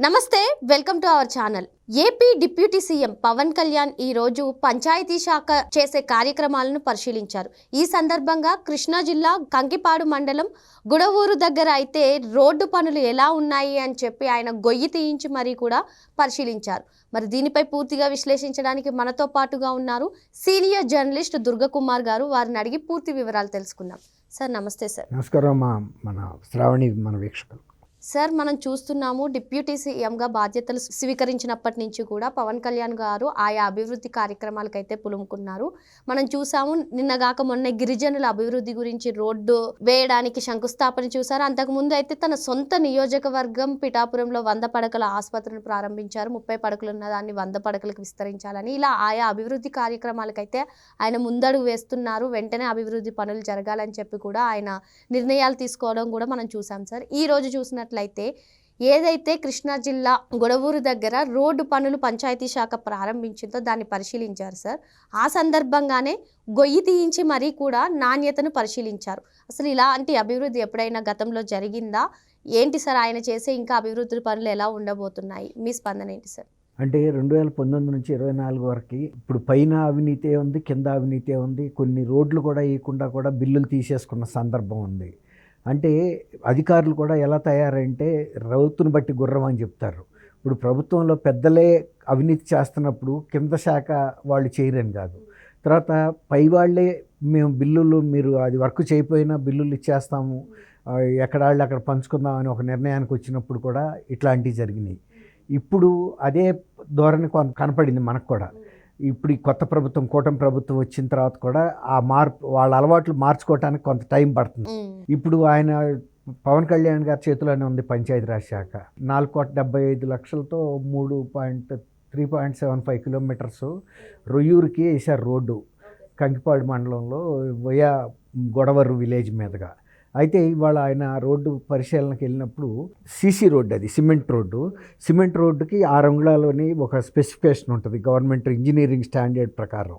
నమస్తే, welcome to our channel. AP deputy CM Pawan Kalyan ఈ రోజు పంచాయతీ శాఖ చేసే కార్యక్రమాలను పరిశీలించారు. ఈ సందర్భంగా కృష్ణా జిల్లా కంకిపాడు మండలం గుడవూరు దగ్గర అయితే రోడ్డు పనులు ఎలా ఉన్నాయి అని చెప్పి ఆయన గొయ్యి తీయించి మరీ కూడా పరిశీలించారు. మరి దీనిపై పూర్తిగా విశ్లేషించడానికి మనతో పాటుగా ఉన్నారు సీనియర్ జర్నలిస్ట్ దుర్గకుమార్ గారు. వారిని అడిగి పూర్తి వివరాలు తెలుసుకుందాం. సార్ నమస్తే. సార్ నమస్కారం. మన శ్రావణి మన వీక్షకులు. సార్, మనం చూస్తున్నాము డిప్యూటీ సీఎంగా బాధ్యతలు స్వీకరించినప్పటి నుంచి కూడా పవన్ కళ్యాణ్ గారు ఆయా అభివృద్ధి కార్యక్రమాలకైతే పులుముకున్నారు. మనం చూసాము, నిన్నగాక మొన్న గిరిజనుల అభివృద్ధి గురించి రోడ్డు వేయడానికి శంకుస్థాపన చూశారు. అంతకుముందు అయితే తన సొంత నియోజకవర్గం పిఠాపురంలో 100 పడకల ఆసుపత్రిని ప్రారంభించారు. 30 పడకలు ఉన్న దాన్ని 100 పడకలకు విస్తరించాలని ఇలా ఆయా అభివృద్ధి కార్యక్రమాలకైతే ఆయన ముందడుగు వేస్తున్నారు. వెంటనే అభివృద్ధి పనులు జరగాలని చెప్పి కూడా ఆయన నిర్ణయాలు తీసుకోవడం కూడా మనం చూసాం. సార్, ఈ రోజు చూసినట్లయితే ఏదైతే కృష్ణా జిల్లా గొడవూరు దగ్గర రోడ్డు పనులు పంచాయతీ శాఖ ప్రారంభించిందో దాన్ని పరిశీలించారు. సార్, ఆ సందర్భంగానే గొయ్యి తీయించి మరీ కూడా నాణ్యతను పరిశీలించారు. అసలు ఇలాంటి అభివృద్ధి ఎప్పుడైనా గతంలో జరిగిందా? ఏంటి సార్ ఆయన చేసే ఇంకా అభివృద్ధి పనులు ఎలా ఉండబోతున్నాయి? మీ స్పందన ఏంటి సార్? అంటే 2019 నుంచి 24 వరకు ఇప్పుడు పైన అవినీతే ఉంది, కింద అవినీతే ఉంది. కొన్ని రోడ్లు కూడా వేయకుండా కూడా బిల్లులు తీసేసుకున్న సందర్భం ఉంది. అంటే అధికారులు కూడా ఎలా తయారంటే రౌతును బట్టి గుర్రం అని చెప్తారు. ఇప్పుడు ప్రభుత్వంలో పెద్దలే అవినీతి చేస్తున్నప్పుడు కింద శాఖ వాళ్ళు చేయరని కాదు, తర్వాత పై వాళ్ళే మేము బిల్లులు మీరు అది వర్క్ చేయకపోయినా బిల్లులు ఇచ్చేస్తాము, ఎక్కడ వాళ్ళు అక్కడ పంచుకుందామని ఒక నిర్ణయానికి వచ్చినప్పుడు కూడా ఇట్లాంటివి జరిగినాయి. ఇప్పుడు అదే ధోరణి కనపడింది మనకు కూడా. ఇప్పుడు ఈ కొత్త ప్రభుత్వం, కూటమి ప్రభుత్వం వచ్చిన తర్వాత కూడా ఆ వాళ్ళ అలవాట్లు మార్చుకోవడానికి కొంత టైం పడుతుంది. ఇప్పుడు ఆయన పవన్ కళ్యాణ్ గారి చేతిలోనే ఉంది పంచాయతీరాజ్ శాఖ. 4,75,00,000తో 3.75 కిలోమీటర్స్ రొయ్యూరుకి వేశారు రోడ్డు, కంకిపాడు మండలంలో వయా గొడవరు విలేజ్ మీదుగా. అయితే ఇవాళ ఆయన రోడ్డు పరిశీలనకి వెళ్ళినప్పుడు సీసీ రోడ్డు, అది సిమెంట్ రోడ్డుకి 6 అంగుళాలని ఒక స్పెసిఫికేషన్ ఉంటుంది గవర్నమెంట్ ఇంజనీరింగ్ స్టాండర్డ్ ప్రకారం.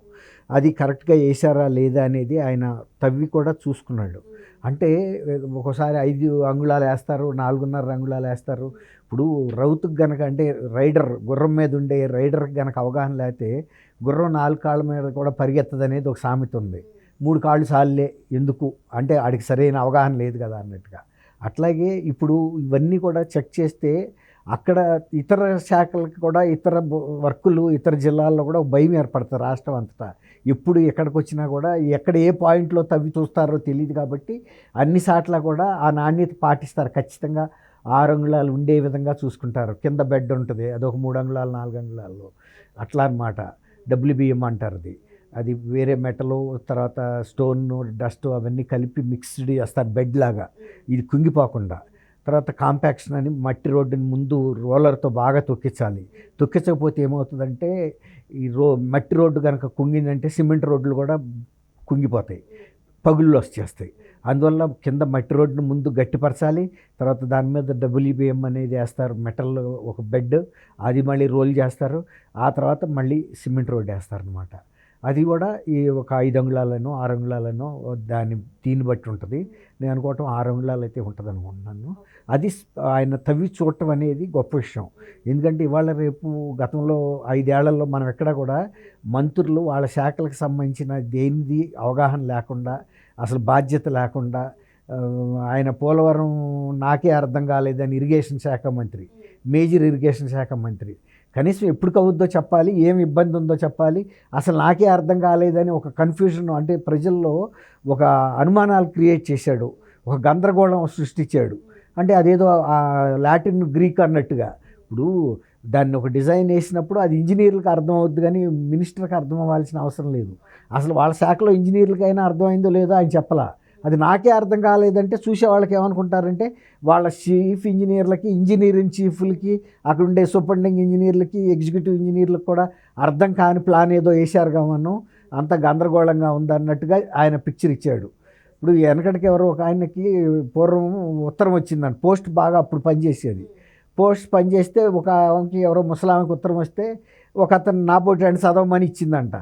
అది కరెక్ట్గా వేసారా లేదా అనేది ఆయన తవ్వి కూడా చూసుకున్నాడు. అంటే ఒకసారి 5 అంగుళాలు వేస్తారు, 4.5 అంగుళాలు వేస్తారు. ఇప్పుడు రౌతుకు గనక, అంటే గుర్రం మీద ఉండే రైడర్కి గనక అవగాహన లేకపోతే గుర్రం 4 కాళ్ళ మీద కూడా పరిగెత్తదు అనేది ఒక సామెత ఉంది. 3 కాళ్ళు సార్లే ఎందుకు అంటే ఆడికి సరైన అవగాహన లేదు కదా అన్నట్టుగా. అట్లాగే ఇప్పుడు ఇవన్నీ కూడా చెక్ చేస్తే అక్కడ ఇతర శాఖలకు కూడా ఇతర వర్కులు ఇతర జిల్లాల్లో కూడా భయం ఏర్పడుతుంది రాష్ట్రం అంతటా. ఎప్పుడు ఎక్కడికి వచ్చినా కూడా ఎక్కడ ఏ పాయింట్లో తవ్వి చూస్తారో తెలియదు కాబట్టి అన్ని సార్లు కూడా ఆ నాణ్యత పాటిస్తారు. ఖచ్చితంగా 6 అంగుళాలు ఉండే విధంగా చూసుకుంటారు. కింద బెడ్ ఉంటుంది, అదొక 3 అంగుళాలు 4 అంగుళాలు అట్లా అన్నమాట. WBM అంటారు అది వేరే మెటలు, తర్వాత స్టోన్, డస్ట్ అవన్నీ కలిపి మిక్స్డ్ చేస్తారు బెడ్ లాగా, ఇది కుంగిపోకుండా. తర్వాత కాంపాక్షన్ అని మట్టి రోడ్డుని ముందు రోలర్తో బాగా తొక్కించకపోతే ఏమవుతుందంటే ఈ మట్టి రోడ్డు కనుక కుంగిందంటే సిమెంట్ రోడ్లు కూడా కుంగిపోతాయి, పగుళ్ళు వచ్చేస్తాయి. అందువల్ల కింద మట్టి రోడ్డును ముందు గట్టిపరచాలి, తర్వాత దాని మీద WBM అనేది వేస్తారు, మెటల్ ఒక బెడ్, అది మళ్ళీ రోల్ చేస్తారు. ఆ తర్వాత మళ్ళీ సిమెంట్ రోడ్ వేస్తారనమాట. అది కూడా ఈ ఒక 5 అంగుళాలనో 6 అంగుళాలనో దీన్ని బట్టి ఉంటుంది. నేను అనుకోవటం 6 అంగుళాలు అయితే ఉంటుంది అనుకుంటున్నాను. అది ఆయన తవ్వి చూడటం అనేది గొప్ప విషయం. ఎందుకంటే ఇవాళ రేపు గతంలో 5 ఏళ్లలో మనం ఎక్కడ కూడా మంత్రులు వాళ్ళ శాఖలకు సంబంధించిన దేనిది అవగాహన లేకుండా, అసలు బాధ్యత లేకుండా, ఆయన పోలవరం నాకే అర్థం కాలేదని ఇరిగేషన్ శాఖ మంత్రి, మేజర్ ఇరిగేషన్ శాఖ మంత్రి, కనీసం ఎప్పుడు కవుద్దో చెప్పాలి, ఏం ఇబ్బంది ఉందో చెప్పాలి, అసలు నాకే అర్థం కాలేదని ఒక కన్ఫ్యూజన్, అంటే ప్రజల్లో ఒక అనుమానాలు క్రియేట్ చేశాడు, ఒక గందరగోళం సృష్టించాడు. అంటే అదేదో లాటిన్ గ్రీక్ అన్నట్టుగా. ఇప్పుడు దాన్ని ఒక డిజైన్ వేసినప్పుడు అది ఇంజనీర్లకు అర్థం అవుద్ది కానీ మినిస్టర్కి అర్థం అవ్వాల్సిన అవసరం లేదు. అసలు వాళ్ళ శాఖలో ఇంజనీర్లకైనా అర్థమైందో లేదో ఆయన చెప్పలా. అది నాకే అర్థం కాలేదంటే చూసే వాళ్ళకి ఏమనుకుంటారంటే వాళ్ళ చీఫ్ ఇంజనీర్లకి, ఇంజనీరింగ్ చీఫ్లకి, అక్కడ ఉండే సూపరింటెండింగ్ ఇంజనీర్లకి, ఎగ్జిక్యూటివ్ ఇంజనీర్లకు కూడా అర్థం కాని ప్లాన్ ఏదో వేశారు కామను, అంత గందరగోళంగా ఉందన్నట్టుగా ఆయన పిక్చర్ ఇచ్చాడు. ఇప్పుడు వెనకటికి ఎవరో ఒక ఆయనకి పూర్వం ఉత్తరం వచ్చిందంట, పోస్ట్ బాగా అప్పుడు పనిచేసేది. పోస్ట్ పనిచేస్తే ఒక ఆమెకి ఎవరో ముసలామెకి ఉత్తరం వస్తే ఒక అతను నాపోటి అని చదవమని ఇచ్చిందంట.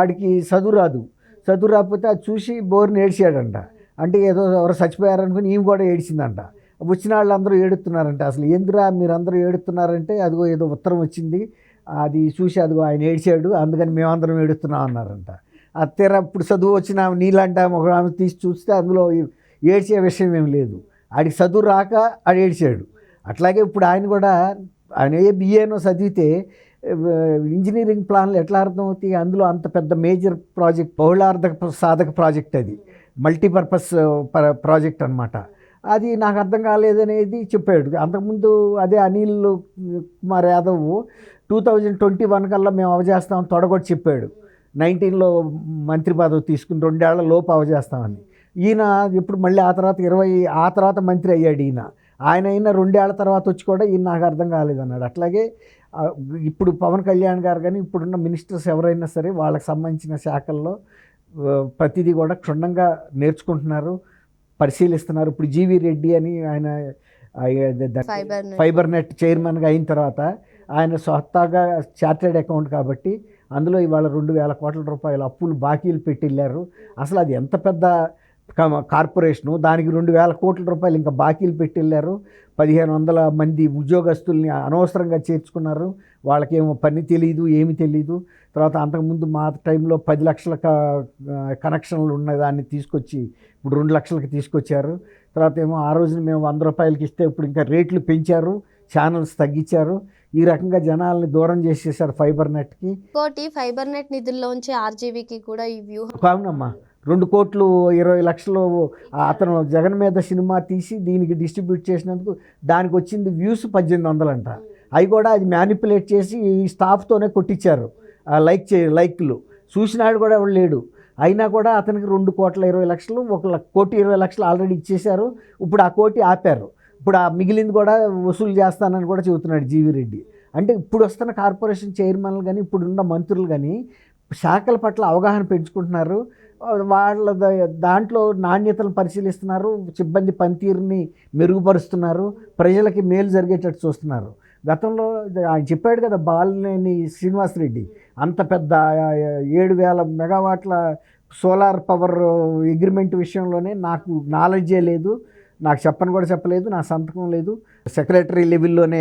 ఆడికి చదువు రాకపోతే అది చూసి బోర్ని ఏడ్చాడంట. అంటే ఏదో ఎవరు చచ్చిపోయారనుకుని ఈమె కూడా ఏడిచిందంట. వచ్చిన వాళ్ళందరూ ఏడుస్తున్నారంట. అసలు ఏందిరా మీరందరూ ఏడుస్తున్నారంటే, అదిగో ఏదో ఉత్తరం వచ్చింది, అది చూసి అదిగో ఆయన ఏడ్చాడు, అందుకని మేమందరం ఏడుస్తున్నాం అన్నారంట. అది తీరా ఇప్పుడు చదువు వచ్చిన నీలాంటి ఒక ఆమె తీసి చూస్తే అందులో ఏడ్చే విషయం ఏం లేదు. ఆడికి చదువు రాక ఆడు ఏడ్చాడు. అట్లాగే ఇప్పుడు ఆయన కూడా ఆయన బిఏనో చదివితే ఇంజనీరింగ్ ప్లాన్లు ఎట్లా అర్థమవుతాయి? అందులో అంత పెద్ద మేజర్ ప్రాజెక్ట్, బహుళార్థక సాధక ప్రాజెక్ట్, అది మల్టీపర్పస్ ప్రాజెక్ట్ అనమాట. అది నాకు అర్థం కాలేదనేది చెప్పాడు. అంతకుముందు అదే అనిల్ కుమార్ యాదవ్ 2021 కల్లా మేము అవజేస్తామని తొడగొట్టి చెప్పాడు. 19లో మంత్రి పదవి తీసుకుని 2 ఏళ్ల లోపు అవజేస్తామని. ఈయన ఇప్పుడు మళ్ళీ ఆ తర్వాత మంత్రి అయ్యాడు ఈయన. ఆయన అయినా 2 ఏళ్ల తర్వాత వచ్చి కూడా ఈయన నాకు అర్థం కాలేదన్నాడు. అట్లాగే ఇప్పుడు పవన్ కళ్యాణ్ గారు కానీ ఇప్పుడున్న మినిస్టర్స్ ఎవరైనా సరే వాళ్ళకి సంబంధించిన శాఖల్లో ప్రతిదీ కూడా క్షుణ్ణంగా నేర్చుకుంటున్నారు, పరిశీలిస్తున్నారు. ఇప్పుడు జీవి రెడ్డి అని ఆయన ఫైబర్ నెట్ చైర్మన్గా అయిన తర్వాత ఆయన స్వతహాగా చార్టెడ్ అకౌంట్ కాబట్టి అందులో ఇవాళ 2,000 కోట్ల రూపాయల అప్పులు బాకీలు పెట్టిల్లారు. అసలు అది ఎంత పెద్ద కార్పొరేషను, దానికి 2,000 కోట్ల రూపాయలు ఇంకా బాకీలు పెట్టిల్లారు. 1,500 మంది ఉద్యోగస్తుల్ని అనవసరంగా చేర్చుకున్నారు. వాళ్ళకేమో పని తెలియదు, ఏమి తెలియదు. తర్వాత అంతకుముందు మా టైంలో 10 లక్షల కనెక్షన్లు ఉన్న దాన్ని తీసుకొచ్చి ఇప్పుడు 2 లక్షలకి తీసుకొచ్చారు. తర్వాత ఏమో ఆ రోజున మేము 100 రూపాయలకి ఇస్తే ఇప్పుడు ఇంకా రేట్లు పెంచారు, ఛానల్స్ తగ్గించారు. ఈ రకంగా జనాల్ని దూరం చేసేసారు ఫైబర్ నెట్కి. ఇంకోటి ఫైబర్ నెట్ నిధుల్లోంచి ఆర్జీవీకి కూడా ఈ వ్యూహం. అవునమ్మా, 2,20,00,000 అతను జగన్ మీద సినిమా తీసి దీనికి డిస్ట్రిబ్యూట్ చేసినందుకు దానికి వచ్చింది వ్యూస్ 1,800 అంట. అవి కూడా అది మ్యానిపులేట్ చేసి ఈ స్టాఫ్తోనే కొట్టించారు. లైక్లు చూసినాడు కూడా ఎవడు లేడు. అయినా కూడా అతనికి 2,20,00,000, 1,20,00,000 ఆల్రెడీ ఇచ్చేశారు. ఇప్పుడు ఆ కోటి ఆపారు. ఇప్పుడు ఆ మిగిలింది కూడా వసూలు చేస్తానని కూడా చెబుతున్నాడు జీవి రెడ్డి. అంటే ఇప్పుడు వస్తున్న కార్పొరేషన్ చైర్మన్లు కానీ ఇప్పుడున్న మంత్రులు కానీ శాఖల పట్ల అవగాహన పెంచుకుంటున్నారు. వాళ్ళ దాంట్లో నాణ్యతలను పరిశీలిస్తున్నారు, సిబ్బంది పనితీరుని మెరుగుపరుస్తున్నారు, ప్రజలకి మేలు జరిగేటట్టు చూస్తున్నారు. గతంలో ఆయన చెప్పాడు కదా, బాలినేని శ్రీనివాసరెడ్డి అంత పెద్ద 7,000 మెగావాట్ల సోలార్ పవర్ అగ్రిమెంట్ విషయంలోనే నాకు నాలెడ్జే లేదు, నాకు చెప్పలేదు, నా సంతకం లేదు. సెక్రటరీ లెవెల్లోనే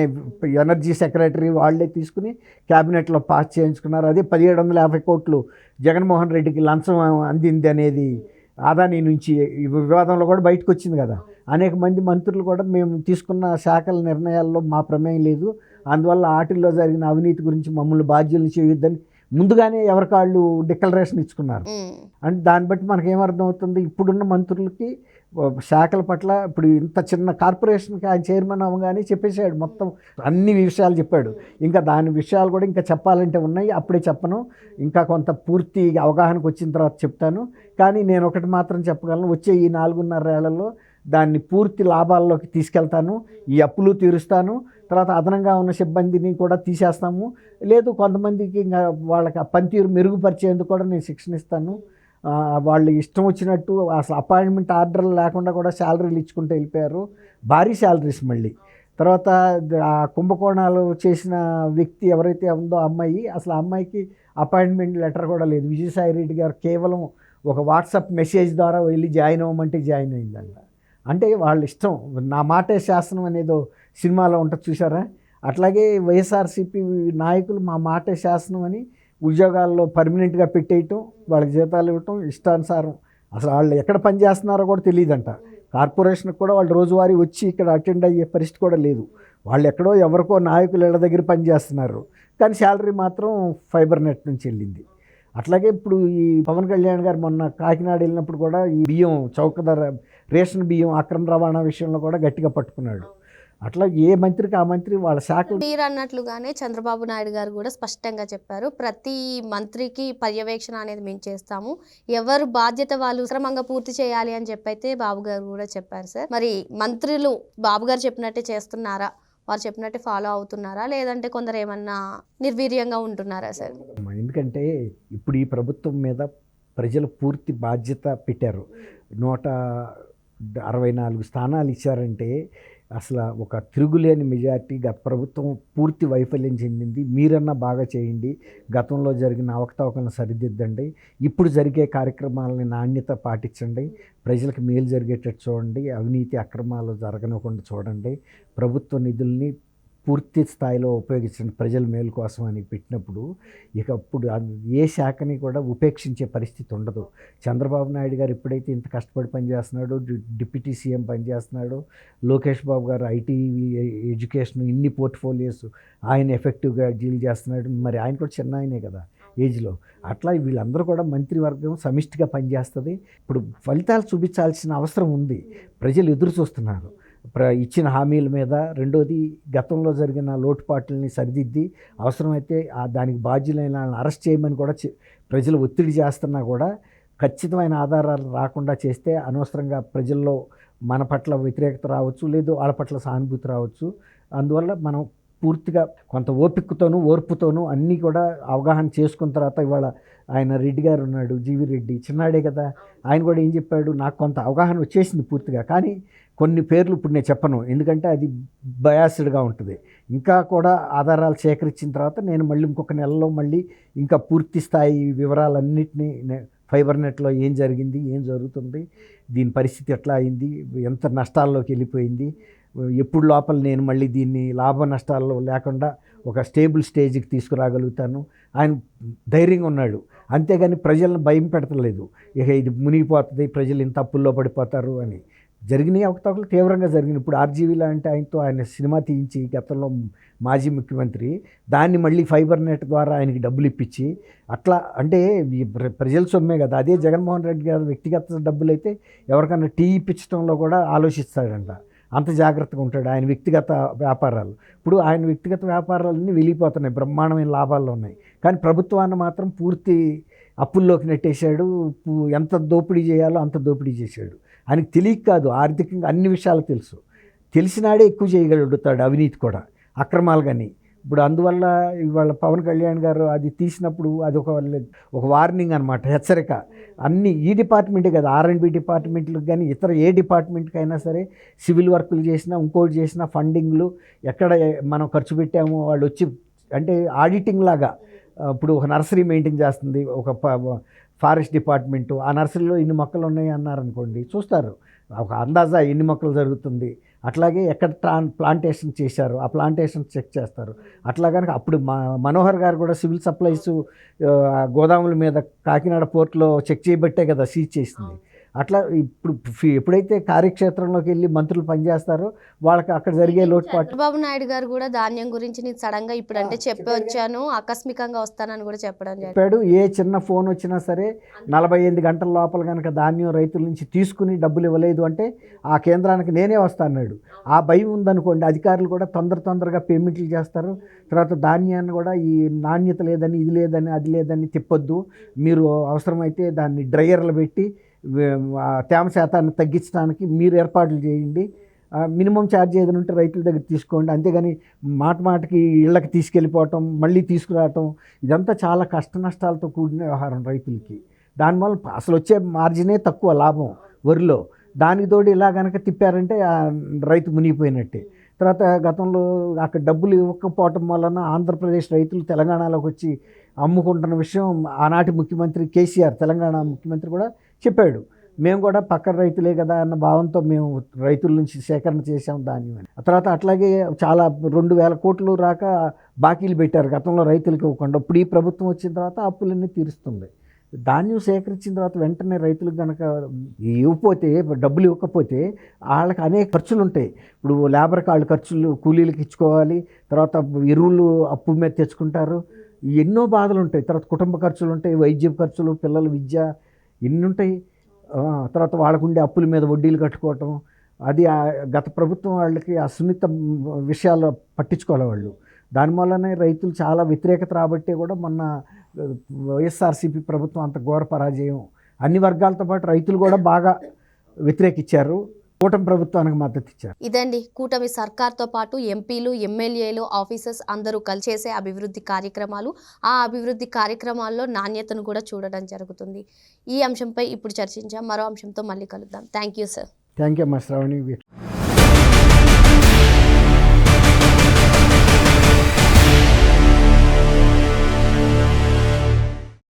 ఎనర్జీ సెక్రటరీ వాళ్ళే తీసుకుని క్యాబినెట్లో పాస్ చేయించుకున్నారు. అదే 1,750 కోట్లు జగన్మోహన్ రెడ్డికి లంచం అందింది అనేది ఆదాని నుంచి వివాదంలో కూడా బయటకు వచ్చింది కదా. అనేక మంది మంత్రులు కూడా మేము తీసుకున్న శాఖల నిర్ణయాల్లో మా ప్రమేయం లేదు, అందువల్ల వాటిల్లో జరిగిన అవినీతి గురించి మమ్మల్ని బాధ్యులు చేయొద్దని ముందుగానే ఎవరికాళ్ళు డిక్లరేషన్ ఇచ్చుకున్నారు. అంటే దాన్ని బట్టి మనకేమర్థం అవుతుంది, ఇప్పుడున్న మంత్రులకి శాఖల పట్ల ఇప్పుడు ఇంత చిన్న కార్పొరేషన్కి ఆయన చైర్మన్ అవ్వగానే చెప్పేశాడు, మొత్తం అన్ని విషయాలు చెప్పాడు. ఇంకా దాని విషయాలు కూడా ఇంకా చెప్పాలంటే ఉన్నాయి, అప్పుడే చెప్పను, ఇంకా కొంత పూర్తి అవగాహనకు వచ్చిన తర్వాత చెప్తాను. కానీ నేను ఒకటి మాత్రం చెప్పగలను, వచ్చే ఈ 4.5 ఏళ్లలో దాన్ని పూర్తి లాభాల్లోకి తీసుకెళ్తాను, ఈ అప్పులు తీరుస్తాను, తర్వాత అదనంగా ఉన్న సిబ్బందిని కూడా తీసేస్తాము, లేదు కొంతమందికి ఇంకా వాళ్ళకి పనితీరు మెరుగుపరిచేందుకు కూడా నేను శిక్షణ ఇస్తాను. వాళ్ళు ఇష్టం వచ్చినట్టు అసలు అపాయింట్మెంట్ ఆర్డర్లు లేకుండా కూడా శాలరీలు ఇచ్చుకుంటూ వెళ్ళిపోయారు, భారీ శాలరీస్. మళ్ళీ తర్వాత ఆ కుంభకోణాలు చేసిన వ్యక్తి ఎవరైతే ఉందో అమ్మాయి, అసలు ఆ అమ్మాయికి అపాయింట్మెంట్ లెటర్ కూడా లేదు. విజయసాయి రెడ్డి గారు కేవలం ఒక వాట్సాప్ మెసేజ్ ద్వారా వెళ్ళి జాయిన్ అవ్వమంటే జాయిన్ అయిందంట. అంటే వాళ్ళ ఇష్టం, నా మాటే శాసనం అనేదో సినిమాలో ఉంటుంది చూసారా, అట్లాగే వైఎస్ఆర్సీపీ నాయకులు మా మాటే శాసనం అని ఉద్యోగాల్లో పర్మనెంట్గా పెట్టేయటం, వాళ్ళకి జీతాలు ఇవ్వటం ఇష్టానుసారం. అసలు వాళ్ళు ఎక్కడ పనిచేస్తున్నారో కూడా తెలియదంట. కార్పొరేషన్కి కూడా వాళ్ళు రోజువారీ వచ్చి ఇక్కడ అటెండ్ అయ్యే పరిస్థితి కూడా లేదు. వాళ్ళు ఎక్కడో ఎవరికో నాయకులు ఇళ్ళ దగ్గర పనిచేస్తున్నారు, కానీ శాలరీ మాత్రం ఫైబర్ నెట్ నుంచి వెళ్ళింది. అట్లాగే ఇప్పుడు ఈ పవన్ కళ్యాణ్ గారు మొన్న కాకినాడ వెళ్ళినప్పుడు కూడా ఈ బియ్యం చౌక ధర రేషన్ బియ్యం అక్రమ రవాణా విషయంలో కూడా గట్టిగా పట్టుకున్నాడు. అట్లా ఏ మంత్రికి ఆ మంత్రి వాళ్ళ శాఖ. మీరు అన్నట్లుగానే చంద్రబాబు నాయుడు గారు కూడా స్పష్టంగా చెప్పారు, ప్రతి మంత్రికి పర్యవేక్షణ అనేది మేము చేస్తాము, ఎవరు బాధ్యత వాళ్ళు క్రమంగా పూర్తి చేయాలి అని చెప్పైతే బాబు గారు కూడా చెప్పారు. సార్, మరి మంత్రులు బాబు గారు చెప్పినట్టే చేస్తున్నారా, వారు చెప్పినట్టే ఫాలో అవుతున్నారా, లేదంటే కొందరు ఏమన్నా నిర్వీర్యంగా ఉంటున్నారా సార్? ఎందుకంటే ఇప్పుడు ఈ ప్రభుత్వం మీద ప్రజలు పూర్తి బాధ్యత పెట్టారు. 164 స్థానాలు ఇచ్చారంటే అసలు ఒక తిరుగులేని మెజార్టీ. గత ప్రభుత్వం పూర్తి వైఫల్యం చెందింది. మీరన్నా బాగా చేయండి, గతంలో జరిగిన అవకతవకలను సరిదిద్దండి, ఇప్పుడు జరిగే కార్యక్రమాలని నాణ్యత పాటించండి, ప్రజలకు మేలు జరిగేటట్టు చూడండి, అవినీతి అక్రమాలు జరగనివ్వకుండా చూడండి, ప్రభుత్వ నిధుల్ని పూర్తి స్థాయిలో ఉపయోగించండి ప్రజల మేలు కోసం అని పెట్టినప్పుడు ఇక అప్పుడు ఏ శాఖని కూడా ఉపేక్షించే పరిస్థితి ఉండదు. చంద్రబాబు నాయుడు గారు ఎప్పుడైతే ఇంత కష్టపడి పనిచేస్తున్నాడో, డిప్యూటీ సీఎం పనిచేస్తున్నాడు, లోకేష్ బాబు గారు ఐటీ ఎడ్యుకేషన్ ఇన్ని పోర్ట్ఫోలియోస్ ఆయన ఎఫెక్టివ్గా డీల్ చేస్తున్నాడు. మరి ఆయన కూడా చిన్న ఆయనే కదా ఏజ్లో. అట్లా వీళ్ళందరూ కూడా మంత్రివర్గం సమిష్టిగా పనిచేస్తుంది. ఇప్పుడు ఫలితాలు చూపించాల్సిన అవసరం ఉంది. ప్రజలు ఎదురు చూస్తున్నారు ఇచ్చిన హామీల మీద. రెండోది, గతంలో జరిగిన లోటుపాట్లని సరిదిద్ది అవసరమైతే దానికి బాధ్యులైన వాళ్ళని అరెస్ట్ చేయమని కూడా ప్రజలు ఒత్తిడి చేస్తున్నా కూడా ఖచ్చితమైన ఆధారాలు రాకుండా చేస్తే అనవసరంగా ప్రజల్లో మన పట్ల వ్యతిరేకత రావచ్చు, లేదు వాళ్ళ పట్ల సానుభూతి రావచ్చు. అందువల్ల మనం పూర్తిగా కొంత ఓపికతోనూ ఓర్పుతోనూ అన్నీ కూడా అవగాహన చేసుకున్న తర్వాత, ఇవాళ ఆయన రెడ్డి గారు ఉన్నాడు, జీవి రెడ్డి చిన్నాడే కదా, ఆయన కూడా ఏం చెప్పాడు, నాకు కొంత అవగాహన వచ్చేసింది పూర్తిగా, కానీ కొన్ని పేర్లు ఇప్పుడు నేను చెప్పను, ఎందుకంటే అది బయాస్డ్గా ఉంటుంది. ఇంకా కూడా ఆధారాలు సేకరించిన తర్వాత నేను మళ్ళీ ఇంకొక నెలలో మళ్ళీ ఇంకా పూర్తి స్థాయి వివరాలన్నింటినీ ఫైబర్ నెట్లో ఏం జరిగింది, ఏం జరుగుతుంది, దీని పరిస్థితి ఎట్లా అయింది, ఎంత నష్టాల్లోకి వెళ్ళిపోయింది, ఎప్పుడు లోపల నేను మళ్ళీ దీన్ని లాభ నష్టాల్లో లేకుండా ఒక స్టేబుల్ స్టేజ్కి తీసుకురాగలుగుతాను. ఆయన ధైర్యంగా ఉన్నాడు, అంతేగాని ప్రజలను భయం పెడతలేదు. ఇక ఇది మునిగిపోతుంది, ప్రజలు ఇంత అప్పుల్లో పడిపోతారు అని. జరిగినాయి అవకతవకలు తీవ్రంగా జరిగినాయి. ఇప్పుడు ఆర్జీవీలా అంటే ఆయన సినిమా తీయించి గతంలో మాజీ ముఖ్యమంత్రి దాన్ని మళ్ళీ ఫైబర్ నెట్ ద్వారా ఆయనకి డబ్బులు ఇప్పించి అట్లా, అంటే ప్రజల సొమ్మే కదా. అదే జగన్మోహన్ రెడ్డి గారు వ్యక్తిగత డబ్బులు అయితే ఎవరికైనా టీ ఇప్పించడంలో కూడా ఆలోచిస్తాడంట, అంత జాగ్రత్తగా ఉంటాడు ఆయన వ్యక్తిగత వ్యాపారాలు. ఇప్పుడు ఆయన వ్యక్తిగత వ్యాపారాలన్నీ వెళ్ళిపోతున్నాయి, బ్రహ్మాండమైన లాభాల్లో ఉన్నాయి, కానీ ప్రభుత్వాన్ని మాత్రం పూర్తి అప్పుల్లోకి నెట్టేశాడు. ఎంత దోపిడీ చేయాలో అంత దోపిడీ చేశాడు. ఆయనకు తెలియక కాదు, ఆర్థికంగా అన్ని విషయాలు తెలుసు, తెలిసినాడే ఎక్కువ చేయగలుగుతాడు అవినీతి కూడా, అక్రమాలు. కానీ ఇప్పుడు అందువల్ల ఇవాళ పవన్ కళ్యాణ్ గారు అది తీసినప్పుడు అది ఒక వార్నింగ్ అనమాట, హెచ్చరిక. అన్ని ఈ డిపార్ట్మెంటే కదా, R&B డిపార్ట్మెంట్లకు కానీ ఇతర ఏ డిపార్ట్మెంట్కి అయినా సరే, సివిల్ వర్కులు చేసినా ఇంకోటి చేసినా ఫండింగ్లు ఎక్కడ మనం ఖర్చు పెట్టామో వాళ్ళు వచ్చి, అంటే ఆడిటింగ్ లాగా. ఇప్పుడు ఒక నర్సరీ మెయింటైన్ చేస్తుంది ఒక ఫారెస్ట్ డిపార్ట్మెంటు, ఆ నర్సరీలో ఇన్ని మొక్కలు ఉన్నాయి అన్నారనుకోండి, చూస్తారు ఒక అందాజా ఎన్ని మొక్కలు జరుగుతుంది. అట్లాగే ఎక్కడ ప్లాంటేషన్ చేశారు ఆ ప్లాంటేషన్ చెక్ చేస్తారు. అట్లా కనుక అప్పుడు మనోహర్ గారు కూడా సివిల్ సప్లైస్ గోదాముల మీద కాకినాడ పోర్టులో చెక్ చేయబట్టే కదా సీజ్ చేసింది. అట్లా ఇప్పుడు ఎప్పుడైతే కార్యక్షేత్రంలోకి వెళ్ళి మంత్రులు పనిచేస్తారో వాళ్ళకి అక్కడ జరిగే లోటుపాటు. చంద్రబాబు నాయుడు గారు కూడా ధాన్యం గురించి నేను సడన్గా ఇప్పుడు అంటే చెప్పి వచ్చాను, ఆకస్మికంగా వస్తానని కూడా చెప్పాడు. ఏ చిన్న ఫోన్ వచ్చినా సరే 48 గంటల లోపల కనుక ధాన్యం రైతుల నుంచి తీసుకుని డబ్బులు ఇవ్వలేదు అంటే ఆ కేంద్రానికి నేనే వస్తాన్నాడు. ఆ భయం ఉందనుకోండి, అధికారులు కూడా తొందరగా పేమెంట్లు చేస్తారు. తర్వాత ధాన్యాన్ని కూడా ఈ నాణ్యత లేదని, ఇది లేదని, అది లేదని తిప్పొద్దు, మీరు అవసరమైతే దాన్ని డ్రైయర్లు పెట్టి తేమ శాతాన్ని తగ్గించడానికి మీరు ఏర్పాట్లు చేయండి, మినిమం ఛార్జ్ ఏదైనా ఉంటే రైతుల దగ్గర తీసుకోండి. అంతేగాని మాటకి ఇళ్ళకి తీసుకెళ్ళిపోవటం, మళ్ళీ తీసుకురావటం, ఇదంతా చాలా కష్ట నష్టాలతో కూడిన వ్యవహారం రైతులకి. దానివల్ల అసలు వచ్చే మార్జినే తక్కువ లాభం వరిలో. దానికి తోడు ఇలా కనుక తిప్పారంటే రైతు మునిగిపోయినట్టే. తర్వాత గతంలో అక్కడ డబ్బులు ఇవ్వకపోవటం వలన ఆంధ్రప్రదేశ్ రైతులు తెలంగాణలోకి వచ్చి అమ్ముకుంటున్న విషయం ఆనాటి ముఖ్యమంత్రి కేసీఆర్, తెలంగాణ ముఖ్యమంత్రి కూడా చెప్పాడు. మేము కూడా పక్కన రైతులే కదా అన్న భావంతో మేము రైతుల నుంచి సేకరణ చేసాం ధాన్యం అని. ఆ తర్వాత అట్లాగే చాలా 2000 కోట్లు రాక బాకీలు పెట్టారు గతంలో రైతులకి ఇవ్వకుండా. ఇప్పుడు ఈ ప్రభుత్వం వచ్చిన తర్వాత అప్పులన్నీ తీరుస్తుంది. ధాన్యం సేకరించిన తర్వాత వెంటనే రైతులకు కనుక ఇవ్వకపోతే, డబ్బులు ఇవ్వకపోతే వాళ్ళకి అనేక ఖర్చులు ఉంటాయి. ఇప్పుడు లేబర్ కాళ్ళు ఖర్చులు, కూలీలకు ఇచ్చుకోవాలి, తర్వాత ఎరువులు అప్పు మీద తెచ్చుకుంటారు, ఎన్నో బాధలు ఉంటాయి. తర్వాత కుటుంబ ఖర్చులు ఉంటాయి, వైద్య ఖర్చులు, పిల్లల విద్య, ఎన్ని ఉంటాయి. తర్వాత వాళ్ళకుండే అప్పుల మీద వడ్డీలు కట్టుకోవటం, అది గత ప్రభుత్వం వాళ్ళకి ఆ సున్నిత విషయాలు పట్టించుకోవాలి వాళ్ళు. దానివల్లనే రైతులు చాలా వ్యతిరేకత రాబట్టే కూడా మొన్న వైఎస్ఆర్సీపీ ప్రభుత్వం అంత ఘోర పరాజయం. అన్ని వర్గాలతో పాటు రైతులు కూడా బాగా వ్యతిరేకించారు, కూటమి ప్రభుత్వానికి మద్దతు ఇచ్చారు. ఇదండి కూటమి సర్కార్తో పాటు ఎంపీలు, ఎమ్మెల్యేలు, ఆఫీసర్స్ అందరూ కలిసి చేసే అభివృద్ధి కార్యక్రమాలు. ఆ అభివృద్ధి కార్యక్రమాల్లో నాణ్యతను కూడా చూడడం జరుగుతుంది. ఈ అంశంపై ఇప్పుడు చర్చించాం. మరో అంశంతో మళ్ళీ కలుద్దాం. Thank you sir. Thank you అమ్మా శ్రావణి.